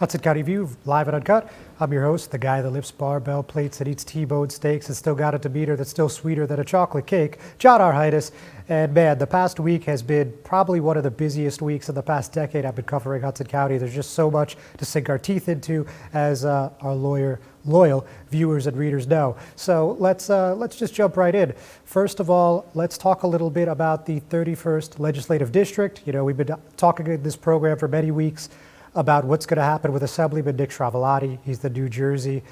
Hudson County View, live and uncut. I'm your host, the guy that lifts barbell plates and eats T-bone steaks and still got a demeanor that's still sweeter than a chocolate cake, John Arhitis. And man, the past week has been probably one of the busiest weeks of the past decade I've been covering Hudson County. There's just so much to sink our teeth into, as our loyal viewers and readers know. So let's just jump right in. First of all, let's talk a little bit about the 31st Legislative District. You know, we've been talking in this program for many weeks about what's going to happen with Assemblyman Nick Shravolati. He's the New Jersey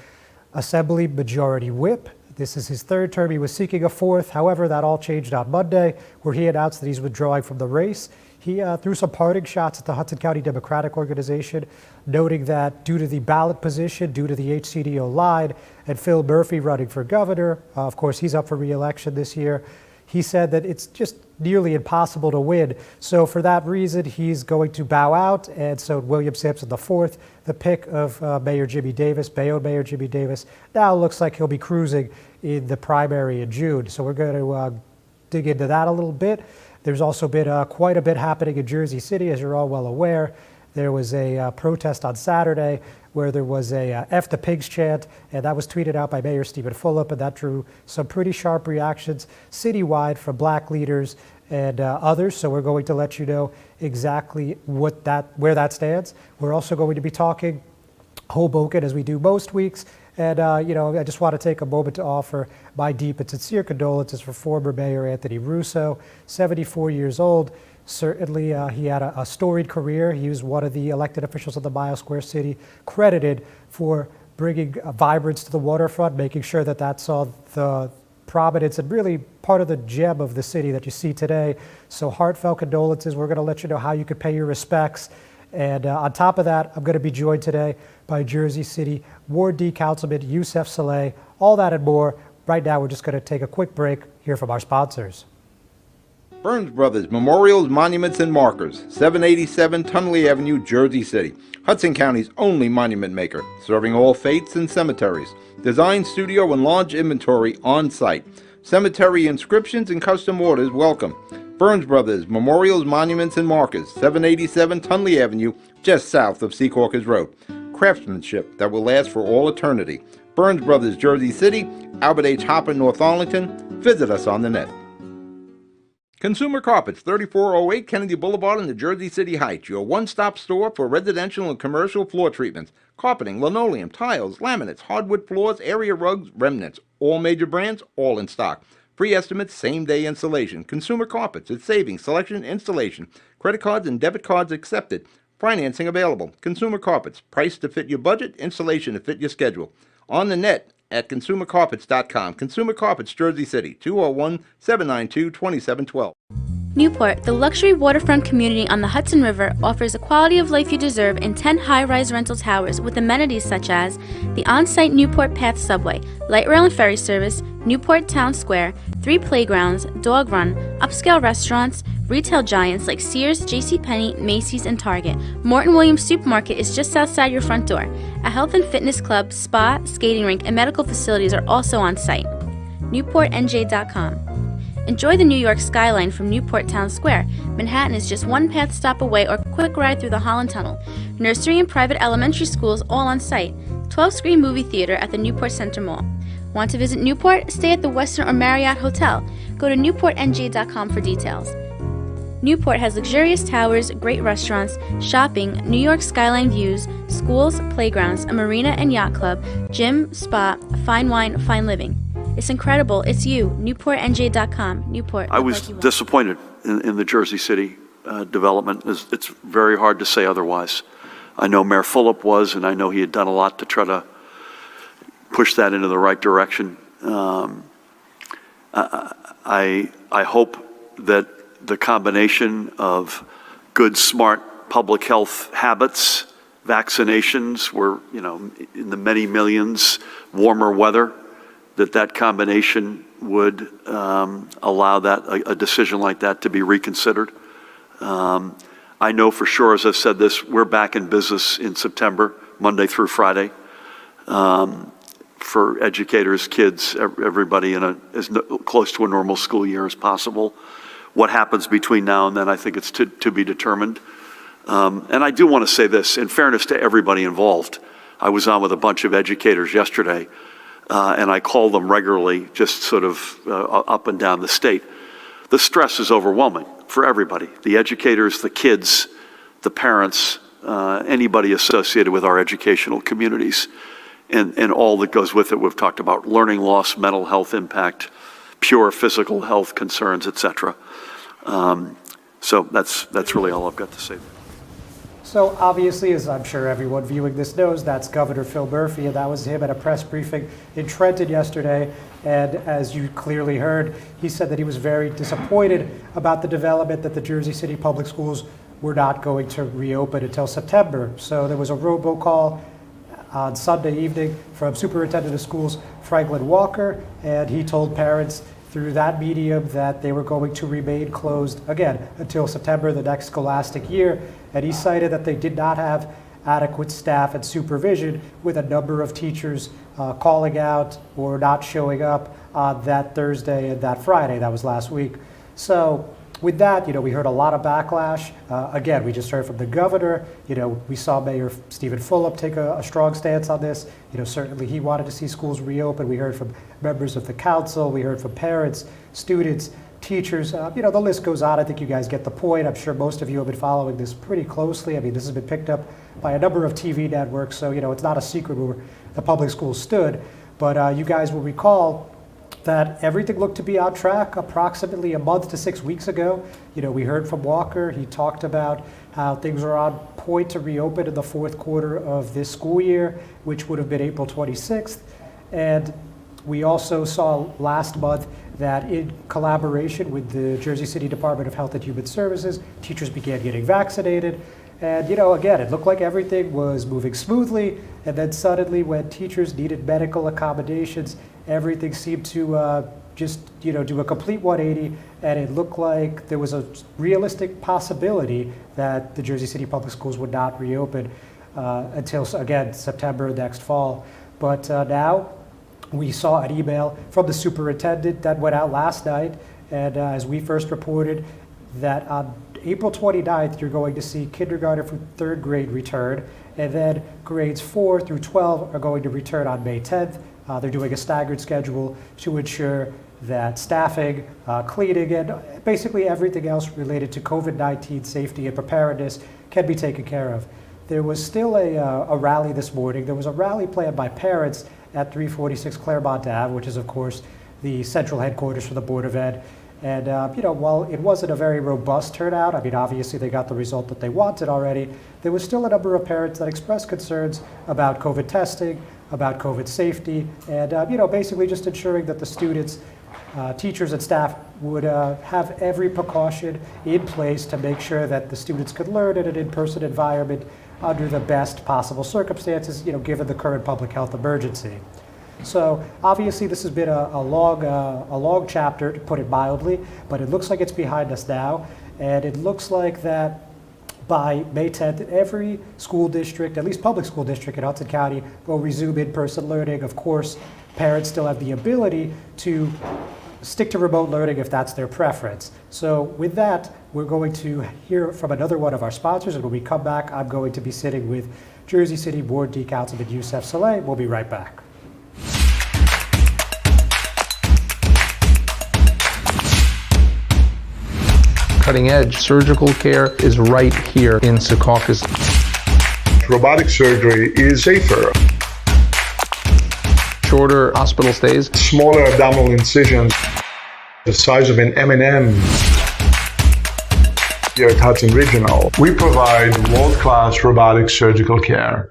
Assembly Majority Whip. This is his third term. He was seeking a fourth. However, that all changed on Monday, where he announced that he's withdrawing from the race. He threw some parting shots at the Hudson County Democratic Organization, noting that due to the ballot position, due to the HCDO line, and Phil Murphy running for governor, of course, he's up for re-election this year, he said that it's just nearly impossible to win. So for that reason, he's going to bow out. And so William Sampson IV, the pick of Mayor Jimmy Davis, Bayonne Mayor Jimmy Davis, now looks like he'll be cruising in the primary in June. So we're going to dig into that a little bit. There's also been quite a bit happening in Jersey City, as you're all well aware. There was a protest on Saturday where there was a F the Pigs chant, and that was tweeted out by Mayor Stephen Fulop, and that drew some pretty sharp reactions citywide from black leaders and others. So we're going to let you know exactly where that stands. We're also going to be talking Hoboken, as we do most weeks. And, I just want to take a moment to offer my deep and sincere condolences for former Mayor Anthony Russo, 74 years old. Certainly, he had a storied career. He was one of the elected officials of the Mile Square City, credited for bringing vibrance to the waterfront, making sure that saw the prominence and really part of the gem of the city that you see today. So heartfelt condolences. We're going to let you know how you could pay your respects. And on top of that, I'm going to be joined today by Jersey City Ward D Councilman Yousef Saleh. All that and more. Right now, we're just going to take a quick break, hear from our sponsors. Burns Brothers Memorials, Monuments, and Markers, 787 Tunley Avenue, Jersey City. Hudson County's only monument maker, serving all faiths and cemeteries. Design, studio, and large inventory on site. Cemetery inscriptions and custom orders welcome. Burns Brothers Memorials, Monuments, and Markers, 787 Tunley Avenue, just south of Secaucus Road. Craftsmanship that will last for all eternity. Burns Brothers, Jersey City, Albert H. Hopper, North Arlington. Visit us on the net. Consumer Carpets, 3408 Kennedy Boulevard in the Jersey City Heights, your one-stop store for residential and commercial floor treatments, carpeting, linoleum, tiles, laminates, hardwood floors, area rugs, remnants, all major brands, all in stock. Free estimates, same-day installation. Consumer Carpets, it's savings, selection, installation. Credit cards and debit cards accepted. Financing available. Consumer Carpets, price to fit your budget, installation to fit your schedule. On the net at consumercarpets.com. Consumer Carpets, Jersey City, 201-792-2712. Newport, the luxury waterfront community on the Hudson River, offers the quality of life you deserve in 10 high-rise rental towers with amenities such as the on-site Newport Path subway, light rail and ferry service, Newport Town Square, 3 playgrounds, dog run, upscale restaurants, retail giants like Sears, JCPenney, Macy's, and Target. Morton Williams Supermarket is just outside your front door. A health and fitness club, spa, skating rink, and medical facilities are also on site. NewportNJ.com. Enjoy the New York skyline from Newport Town Square. Manhattan is just one path stop away or quick ride through the Holland Tunnel. Nursery and private elementary schools all on site. 12-screen movie theater at the Newport Center Mall. Want to visit Newport? Stay at the Westin or Marriott Hotel. Go to NewportNJ.com for details. Newport has luxurious towers, great restaurants, shopping, New York skyline views, schools, playgrounds, a marina and yacht club, gym, spa, fine wine, fine living. It's incredible. It's you. NewportNJ.com. Newport. I was disappointed in the Jersey City development. It's very hard to say otherwise. I know Mayor Fulop was, and I know he had done a lot to try to push that into the right direction. I hope that the combination of good, smart public health habits, vaccinations, we're in the many millions, warmer weather, that combination would allow a decision like that to be reconsidered. I know for sure, as I've said this, we're back in business in September, Monday through Friday, for educators, kids, everybody in as close to a normal school year as possible. What happens between now and then, I think it's to be determined. And I do want to say this, in fairness to everybody involved. I was on with a bunch of educators yesterday, and I call them regularly, just sort of up and down the state. The stress is overwhelming for everybody, the educators, the kids, the parents, anybody associated with our educational communities, and all that goes with it. We've talked about learning loss, mental health impact, pure physical health concerns, et cetera. So that's really all I've got to say. So obviously, as I'm sure everyone viewing this knows, that's Governor Phil Murphy, and that was him at a press briefing in Trenton yesterday. And as you clearly heard, he said that he was very disappointed about the development that the Jersey City Public Schools were not going to reopen until September. So there was a robocall on Sunday evening from Superintendent of Schools Franklin Walker, and he told parents through that medium that they were going to remain closed again until September the next scholastic year. And he cited that they did not have adequate staff and supervision, with a number of teachers calling out or not showing up on that Thursday and that Friday. That was last week. So with that, we heard a lot of backlash. Again, we just heard from the governor. We saw Mayor Stephen Fulop take a strong stance on this. Certainly he wanted to see schools reopen. We heard from members of the council. We heard from parents, students, teachers. The list goes on. I think you guys get the point. I'm sure most of you have been following this pretty closely. I mean, this has been picked up by a number of TV networks, so it's not a secret where the public schools stood. But you guys will recall that everything looked to be on track approximately a month to 6 weeks ago. We heard from Walker. He talked about how things are on point to reopen in the fourth quarter of this school year, which would have been April 26th. And we also saw last month that in collaboration with the Jersey City Department of Health and Human Services, teachers began getting vaccinated. And, again, it looked like everything was moving smoothly. And then suddenly, when teachers needed medical accommodations, everything seemed to just, do a complete 180. And it looked like there was a realistic possibility that the Jersey City Public Schools would not reopen until, again, September next fall. But now we saw an email from the superintendent that went out last night. And as we first reported, that on April 29th, you're going to see kindergarten through third grade return, and then grades 4 through 12 are going to return on May 10th. They're doing a staggered schedule to ensure that staffing, cleaning, and basically everything else related to COVID-19 safety and preparedness can be taken care of. There was still a rally this morning. There was a rally planned by parents at 346 Claremont Ave, which is, of course, the central headquarters for the Board of Ed. And, while it wasn't a very robust turnout, I mean, obviously they got the result that they wanted already, there was still a number of parents that expressed concerns about COVID testing, about COVID safety, and, basically just ensuring that the students, teachers, and staff would have every precaution in place to make sure that the students could learn in an in-person environment under the best possible circumstances, given the current public health emergency. So obviously this has been a long chapter, to put it mildly, but it looks like it's behind us now. And it looks like that by May 10th, every school district, at least public school district in Hudson County, will resume in-person learning. Of course, parents still have the ability to stick to remote learning if that's their preference. So with that, we're going to hear from another one of our sponsors. And when we come back, I'm going to be sitting with Jersey City Board D. Councilman Yousef Saleh. We'll be right back. Cutting-edge surgical care is right here in Secaucus. Robotic surgery is safer. Shorter hospital stays. Smaller abdominal incisions, the size of an M&M. Here at Hudson Regional, we provide world-class robotic surgical care.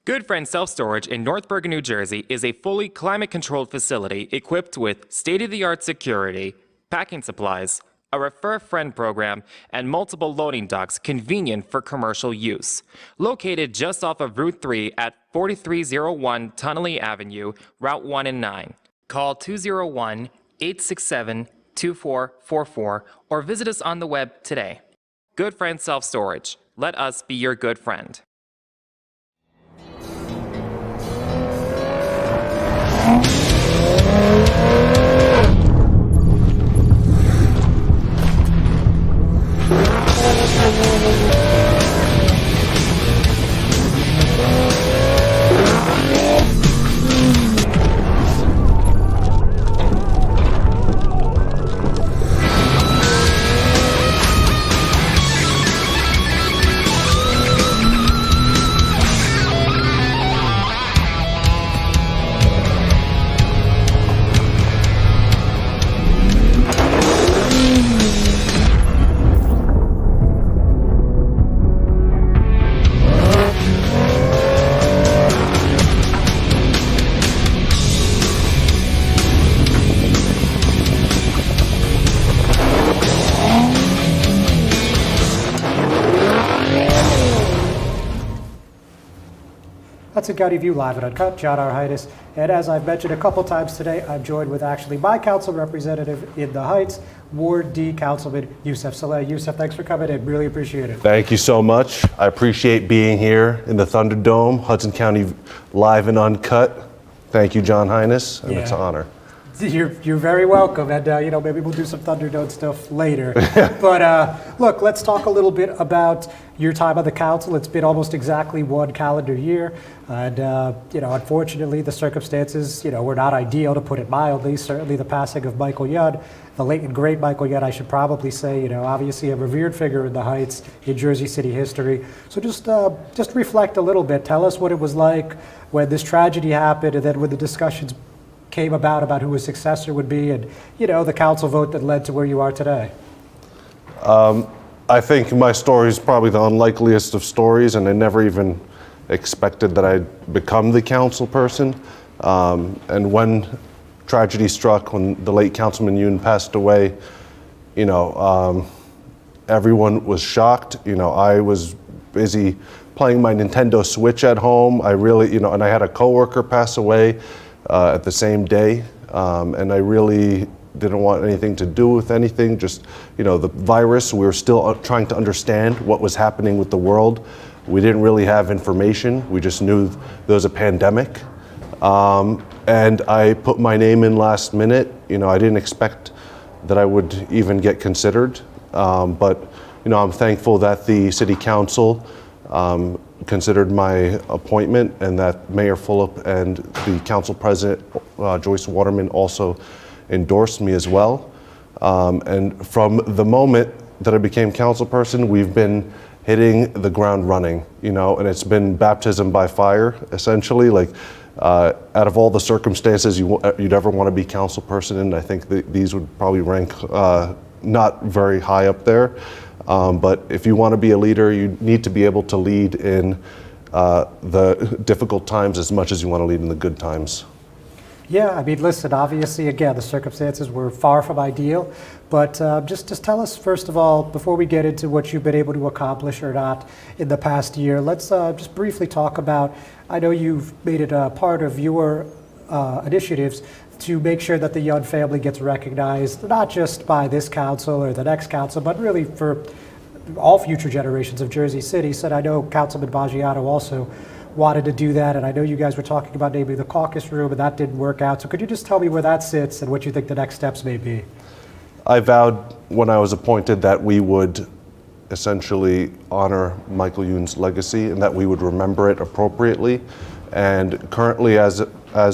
Good Friend Self-Storage in North Bergen, New Jersey is a fully climate-controlled facility equipped with state-of-the-art security, packing supplies, a Refer a Friend program, and multiple loading docks convenient for commercial use. Located just off of Route 3 at 4301 Tunnelly Avenue, Route 1 and 9. Call 201-867-2444 or visit us on the web today. Good Friend Self-Storage. Let us be your good friend. Hudson County View Live and Uncut, John Arhitis. And as I've mentioned a couple times today, I'm joined with actually my council representative in the Heights, Ward D Councilman Yousef Saleh. Yousef, thanks for coming in. Really appreciate it. Thank you so much. I appreciate being here in the Thunderdome, Hudson County Live and Uncut. Thank you, John Highness, and it's an honor. You're very welcome, and maybe we'll do some Thunderdome stuff later. But look, let's talk a little bit about your time on the council. It's been almost exactly one calendar year, and unfortunately, the circumstances were not ideal, to put it mildly. Certainly, the passing of Michael Young, the late and great Michael Young, I should probably say, obviously a revered figure in the Heights in Jersey City history. So just reflect a little bit. Tell us what it was like when this tragedy happened, and then when the discussions came about who his successor would be, and the council vote that led to where you are today. I think my story is probably the unlikeliest of stories, and I never even expected that I'd become the council person. And when tragedy struck, when the late Councilman Yoon passed away, everyone was shocked. I was busy playing my Nintendo Switch at home. I really, and I had a coworker pass away at the same day, and I really didn't want anything to do with anything. Just, the virus, we were still trying to understand what was happening with the world. We didn't really have information. We just knew there was a pandemic. And I put my name in last minute. I didn't expect that I would even get considered. But, I'm thankful that the city council considered my appointment, and that Mayor Fulop and the council president, Joyce Waterman, also endorsed me as well. And from the moment that I became council person, we've been hitting the ground running, and it's been baptism by fire, essentially. Out of all the circumstances you'd ever want to be council person in, I think these would probably rank not very high up there. But if you want to be a leader, you need to be able to lead in the difficult times as much as you want to lead in the good times. Yeah, listen, obviously, again, the circumstances were far from ideal, but just tell us, first of all, before we get into what you've been able to accomplish or not in the past year, let's just briefly talk about, I know you've made it a part of your initiatives to make sure that the Young family gets recognized, not just by this council or the next council, but really for all future generations of Jersey City. So I know Councilman Baggiano also wanted to do that, and I know you guys were talking about maybe the caucus room, and that didn't work out. So could you just tell me where that sits and what you think the next steps may be? I vowed when I was appointed that we would essentially honor Michael Yoon's legacy and that we would remember it appropriately. And currently, as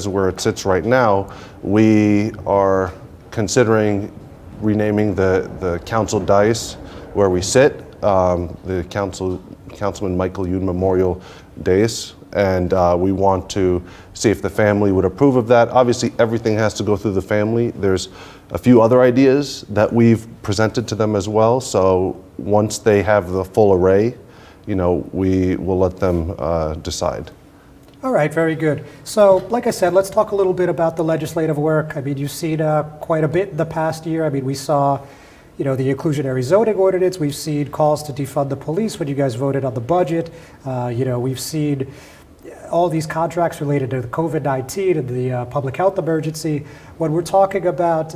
where it sits right now, we are considering renaming the council dais where we sit, the Councilman Michael Yoon Memorial Dais, and we want to see if the family would approve of that. Obviously, everything has to go through the family. There's a few other ideas that we've presented to them as well, so once they have the full array, we will let them decide. All right, very good. So, like I said, let's talk a little bit about the legislative work. You've seen quite a bit in the past year. We saw, the inclusionary zoning ordinance. We've seen calls to defund the police when you guys voted on the budget. We've seen all these contracts related to the COVID-19 and the public health emergency. When we're talking about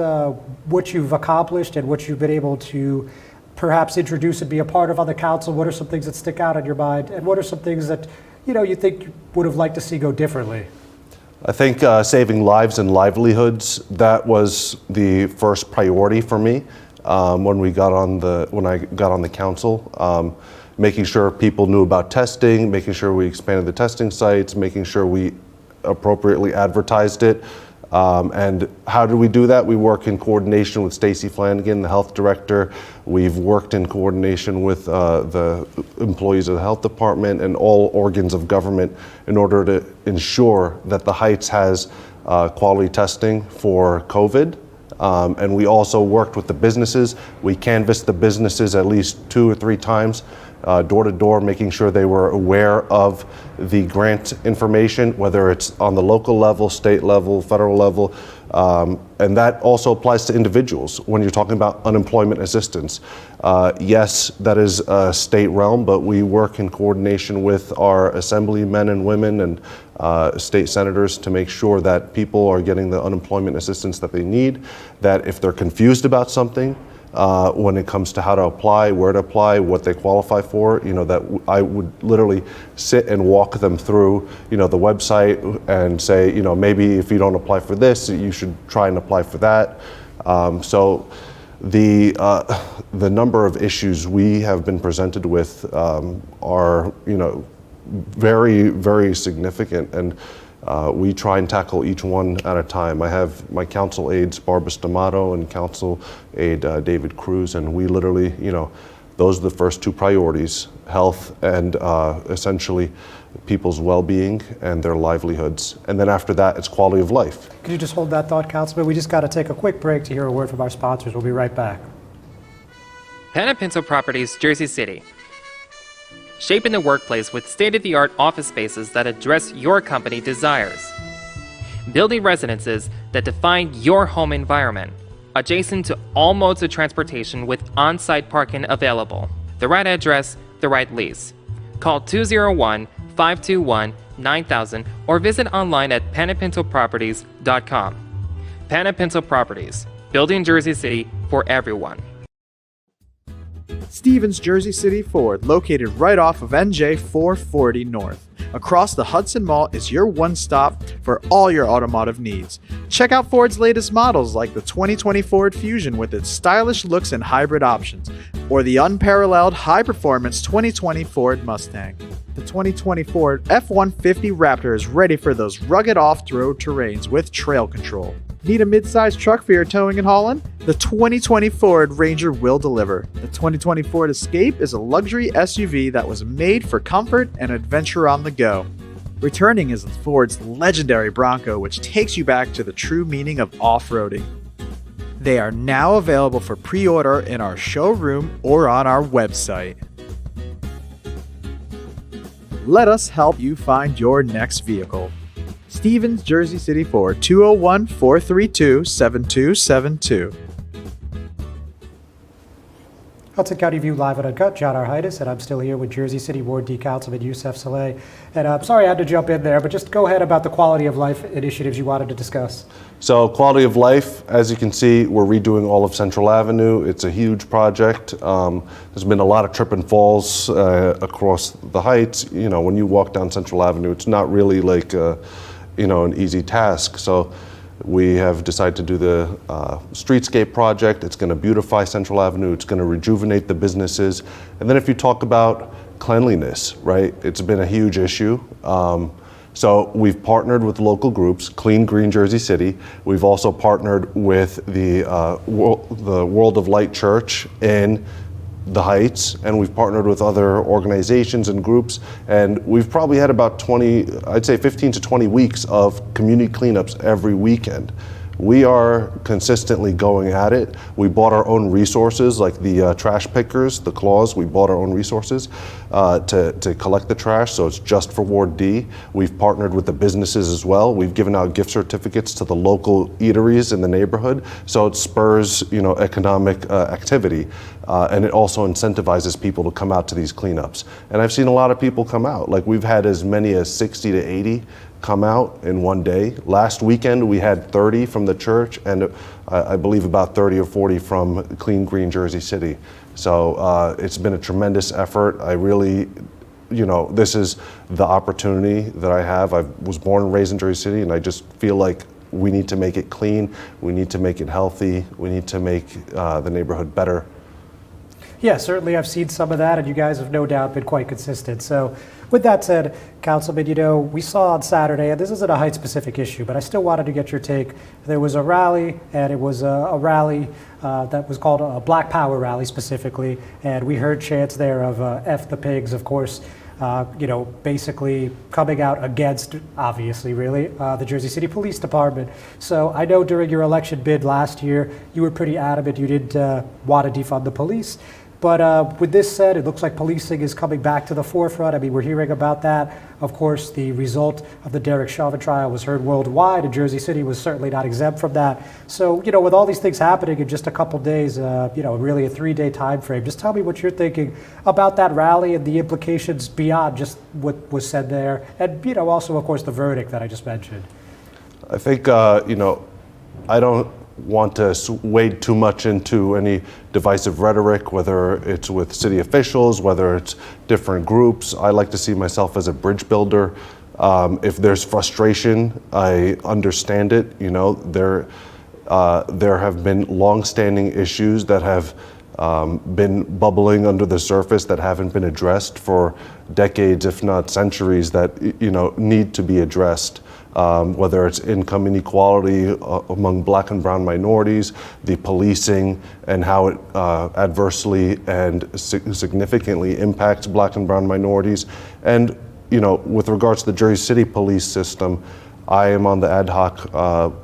what you've accomplished and what you've been able to perhaps introduce and be a part of on the council, what are some things that stick out in your mind, and what are some things that you think you would have liked to see go differently? I think saving lives and livelihoods, that was the first priority for me when I got on the council. Making sure people knew about testing, making sure we expanded the testing sites, making sure we appropriately advertised it. And how did we do that? We work in coordination with Stacey Flanagan, the health director. We've worked in coordination with the employees of the health department and all organs of government in order to ensure that the Heights has quality testing for COVID. And we also worked with the businesses. We canvassed the businesses at least 2 or 3 times, door to door, making sure they were aware of the grant information, whether it's on the local level, state level, federal level. And that also applies to individuals when you're talking about unemployment assistance. Yes, that is a state realm, but we work in coordination with our assemblymen and women and state senators to make sure that people are getting the unemployment assistance that they need, that if they're confused about something, when it comes to how to apply, where to apply, what they qualify for, that I would literally sit and walk them through, the website and say, maybe if you don't apply for this, you should try and apply for that. So the number of issues we have been presented with are, very, very significant, and we try and tackle each one at a time. I have my council aides, Barbara Stamato, and council aide David Cruz, and we literally, those are the first two priorities: health and essentially people's well-being and their livelihoods. And then after that, it's quality of life. Could you just hold that thought, Councilman? We just got to take a quick break to hear a word from our sponsors. We'll be right back. Pinto Properties, Jersey City. Shaping the workplace with state-of-the-art office spaces that address your company desires. Building residences that define your home environment, adjacent to all modes of transportation with on-site parking available. The right address, the right lease. Call 201-521-9000 or visit online at panapintoproperties.com. Panapinto Properties, building Jersey City for everyone. Stevens Jersey City Ford, located right off of NJ 440 North. Across the Hudson Mall is your one-stop for all your automotive needs. Check out Ford's latest models like the 2020 Ford Fusion with its stylish looks and hybrid options, or the unparalleled high-performance 2020 Ford Mustang. The 2020 Ford F-150 Raptor is ready for those rugged off-road terrains with trail control. Need a mid-sized truck for your towing and hauling? The 2020 Ford Ranger will deliver. The 2020 Ford Escape is a luxury SUV that was made for comfort and adventure on the go. Returning is Ford's legendary Bronco, which takes you back to the true meaning of off-roading. They are now available for pre-order in our showroom or on our website. Let us help you find your next vehicle. Stevens Jersey City Ford, 201-432-7272. Hudson County View live and uncut. John Arhitis, and I'm still here with Jersey City Ward D Councilman Yousef Saleh. And I'm sorry I had to jump in there, but just go ahead about the quality of life initiatives you wanted to discuss. So quality of life, as you can see, we're redoing all of Central Avenue. It's a huge project. There's been a lot of trip and falls across the heights. When you walk down Central Avenue, it's not really like an easy task. So we have decided to do the streetscape project. It's going to beautify Central Avenue. It's going to rejuvenate the businesses. And then if you talk about cleanliness, right, it's been a huge issue. So we've partnered with local groups, Clean Green Jersey City. We've also partnered with the World of Light Church in the Heights, and we've partnered with other organizations and groups, and we've probably had about 15 to 20 weeks of community cleanups every weekend. We are consistently going at it. We bought our own resources, like the trash pickers, the claws. We bought our own resources to collect the trash, so it's just for Ward D. We've partnered with the businesses as well. We've given out gift certificates to the local eateries in the neighborhood, so it spurs economic activity, and it also incentivizes people to come out to these cleanups. And I've seen a lot of people come out. Like, we've had as many as 60 to 80 come out in one day. Last weekend we had 30 from the church, and I believe about 30 or 40 from Clean Green Jersey City. So it's been a tremendous effort. I really, this is the opportunity that I have. I was born and raised in Jersey City, and I just feel like we need to make it clean, we need to make it healthy, we need to make the neighborhood better. Yeah, certainly I've seen some of that, and you guys have no doubt been quite consistent. So with that said, Councilman, we saw on Saturday, and this isn't a height-specific issue, but I still wanted to get your take. There was a rally, and it was a rally that was called a Black Power rally specifically, and we heard chants there of F the pigs, of course, basically coming out against, obviously, really, the Jersey City Police Department. So I know during your election bid last year, you were pretty adamant you didn't want to defund the police. But with this said, it looks like policing is coming back to the forefront. I mean, we're hearing about that. Of course, the result of the Derek Chauvin trial was heard worldwide, and Jersey City was certainly not exempt from that. So, with all these things happening in just a couple days, really a 3-day time frame, just tell me what you're thinking about that rally and the implications beyond just what was said there, and, also, of course, the verdict that I just mentioned. I think, I don't want to wade too much into any divisive rhetoric, whether it's with city officials, whether it's different groups. I like to see myself as a bridge builder. If there's frustration, I understand it. There have been long-standing issues that have been bubbling under the surface that haven't been addressed for decades, if not centuries, that need to be addressed. Whether it's income inequality among black and brown minorities, the policing and how it adversely and significantly impacts black and brown minorities. And, with regards to the Jersey City police system, I am on the ad hoc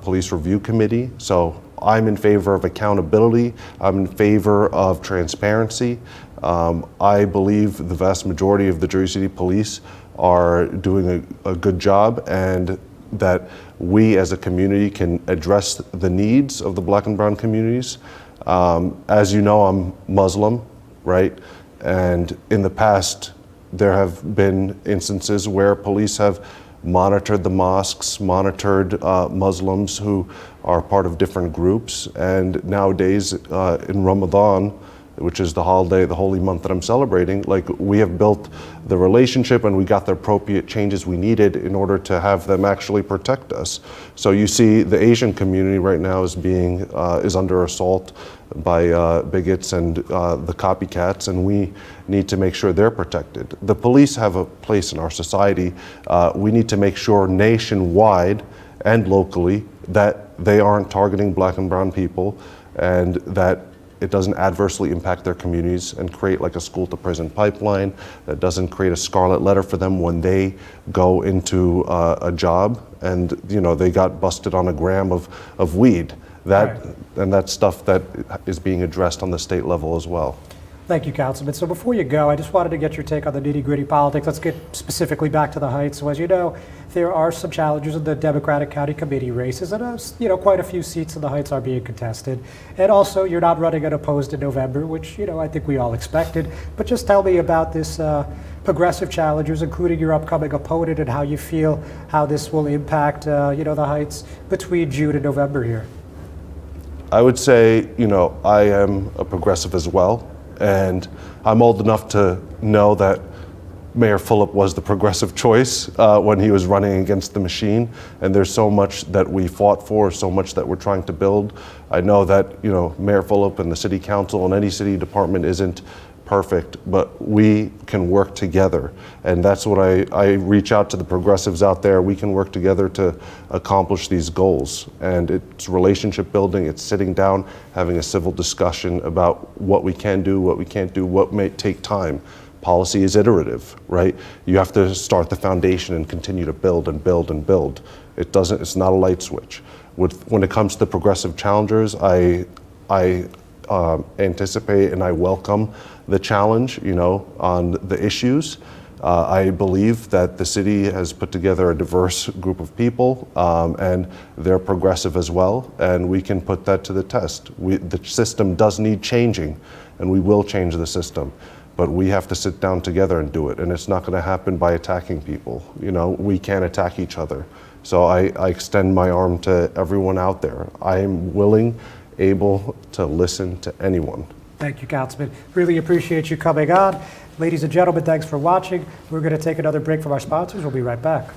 police review committee, so I'm in favor of accountability. I'm in favor of transparency. I believe the vast majority of the Jersey City police are doing a good job, and that we as a community can address the needs of the black and brown communities. As you know, I'm Muslim, right? And in the past, there have been instances where police have monitored the mosques, monitored Muslims who are part of different groups. And nowadays in Ramadan, which is the holiday, the holy month that I'm celebrating, we have built the relationship and we got the appropriate changes we needed in order to have them actually protect us. So you see the Asian community right now is under assault by bigots and the copycats, and we need to make sure they're protected. The police have a place in our society. We need to make sure nationwide and locally that they aren't targeting black and brown people, and that it doesn't adversely impact their communities and create a school to prison pipeline, that doesn't create a scarlet letter for them when they go into a job and they got busted on a gram of weed. And that's stuff that is being addressed on the state level as well. Thank you, Councilman. So before you go, I just wanted to get your take on the nitty-gritty politics. Let's get specifically back to the Heights. So as you know, there are some challenges in the Democratic County Committee races, and quite a few seats in the Heights are being contested. And also, you're not running unopposed in November, which I think we all expected. But just tell me about this progressive challengers, including your upcoming opponent, and how you feel how this will impact the Heights between June and November here. I would say, I am a progressive as well. And I'm old enough to know that Mayor Fulop was the progressive choice when he was running against the machine. And there's so much that we fought for, so much that we're trying to build. I know that, Mayor Fulop and the city council and any city department isn't perfect, but we can work together. And that's what I reach out to the progressives out there. We can work together to accomplish these goals. And it's relationship building, it's sitting down, having a civil discussion about what we can do, what we can't do, what may take time. Policy is iterative, right? You have to start the foundation and continue to build and build and build. It's not a light switch. When it comes to progressive challengers, I anticipate and I welcome the challenge, on the issues. I believe that the city has put together a diverse group of people, and they're progressive as well, and we can put that to the test. The system does need changing, and we will change the system, but we have to sit down together and do it, and it's not going to happen by attacking people. We can't attack each other. So I extend my arm to everyone out there. I am willing, able to listen to anyone. Thank you, Councilman. Really appreciate you coming on. Ladies and gentlemen, thanks for watching. We're going to take another break from our sponsors. We'll be right back.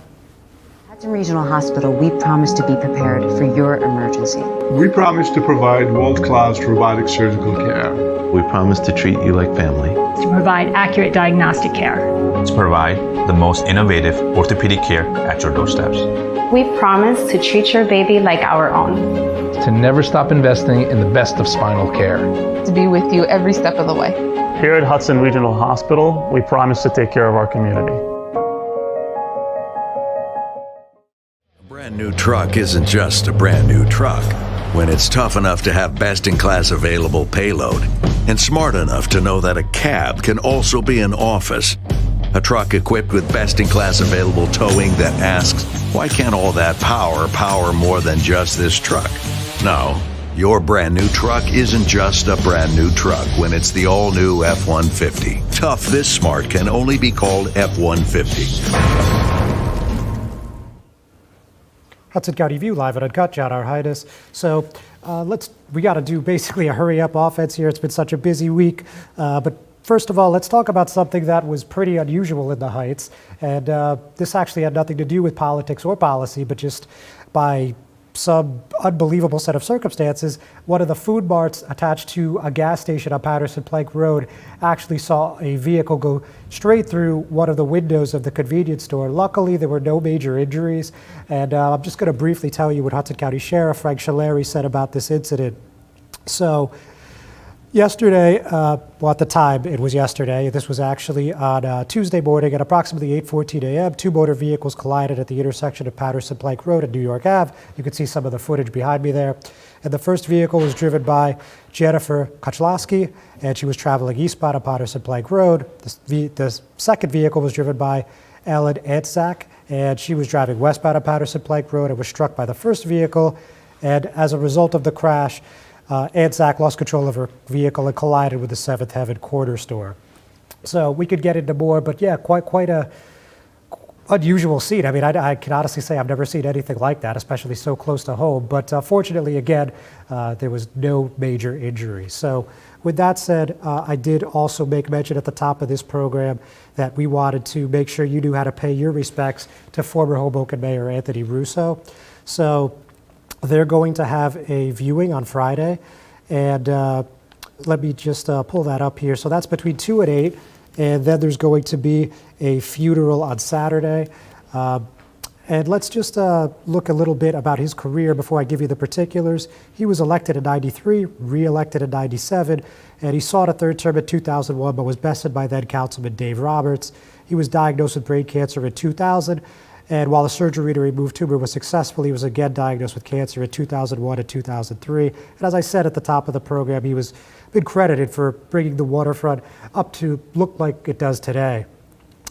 Hudson Regional Hospital, we promise to be prepared for your emergency. We promise to provide world-class robotic surgical care. We promise to treat you like family. To provide accurate diagnostic care. To provide the most innovative orthopedic care at your doorsteps. We promise to treat your baby like our own. To never stop investing in the best of spinal care. To be with you every step of the way. Here at Hudson Regional Hospital, we promise to take care of our community. A brand new truck isn't just a brand new truck. when it's tough enough to have best-in-class available payload and smart enough to know that a cab can also be an office. A truck equipped with best-in-class available towing that asks, why can't all that power more than just this truck? No, your brand new truck isn't just a brand new truck when it's the all-new F-150. Tough this smart can only be called F-150. Hudson County View, live and uncut, John Arhidus. So we got to do basically a hurry-up offense here. It's been such a busy week. But first of all, let's talk about something that was pretty unusual in the Heights. And this actually had nothing to do with politics or policy, but just by some unbelievable set of circumstances, one of the food marts attached to a gas station on Patterson Plank Road actually saw a vehicle go straight through one of the windows of the convenience store. Luckily, there were no major injuries. And I'm just going to briefly tell you what Hudson County Sheriff Frank Shalary said about this incident. So yesterday, well, at the time, it was yesterday. This was actually on Tuesday morning at approximately 8:14 a.m. Two motor vehicles collided at the intersection of Patterson Plank Road and New York Ave. You can see some of the footage behind me there. And the first vehicle was driven by Jennifer Kochlowski, and she was traveling eastbound on Patterson Plank Road. The second vehicle was driven by Ellen Antzak, and she was driving westbound on Patterson Plank Road and was struck by the first vehicle. And as a result of the crash, Antzak lost control of her vehicle and collided with the Seventh Heaven corner store. So we could get into more, but yeah, quite a unusual scene. I mean, I can honestly say I've never seen anything like that, especially so close to home. But fortunately, again, there was no major injury. So with that said, I did also make mention at the top of this program that we wanted to make sure you knew how to pay your respects to former Hoboken Mayor Anthony Russo. So they're going to have a viewing on Friday, and let me just pull that up here. So that's between 2 and 8, and then there's going to be a funeral on Saturday. And let's just look a little bit about his career before I give you the particulars. He was elected in '93, re-elected in '97, and he sought a third term in 2001, but was bested by then Councilman Dave Roberts. He was diagnosed with brain cancer in 2000. And while the surgery to remove tumor was successful, he was again diagnosed with cancer in 2001 and 2003. And as I said at the top of the program, he was been credited for bringing the waterfront up to look like it does today.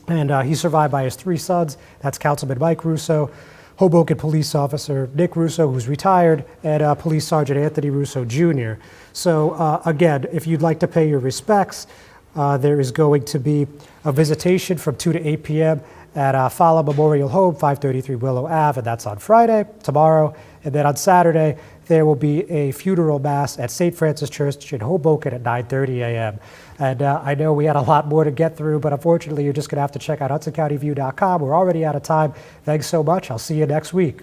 And he's survived by his 3 sons. That's Councilman Mike Russo, Hoboken Police Officer Nick Russo, who's retired, and Police Sergeant Anthony Russo Jr. So again, if you'd like to pay your respects, there is going to be a visitation from 2 to 8 p.m. at Fala Memorial Home, 533 Willow Ave, and that's on Friday, tomorrow. And then on Saturday, there will be a funeral mass at St. Francis Church in Hoboken at 9:30 a.m. And I know we had a lot more to get through, but unfortunately, you're just going to have to check out HudsonCountyView.com. We're already out of time. Thanks so much. I'll see you next week.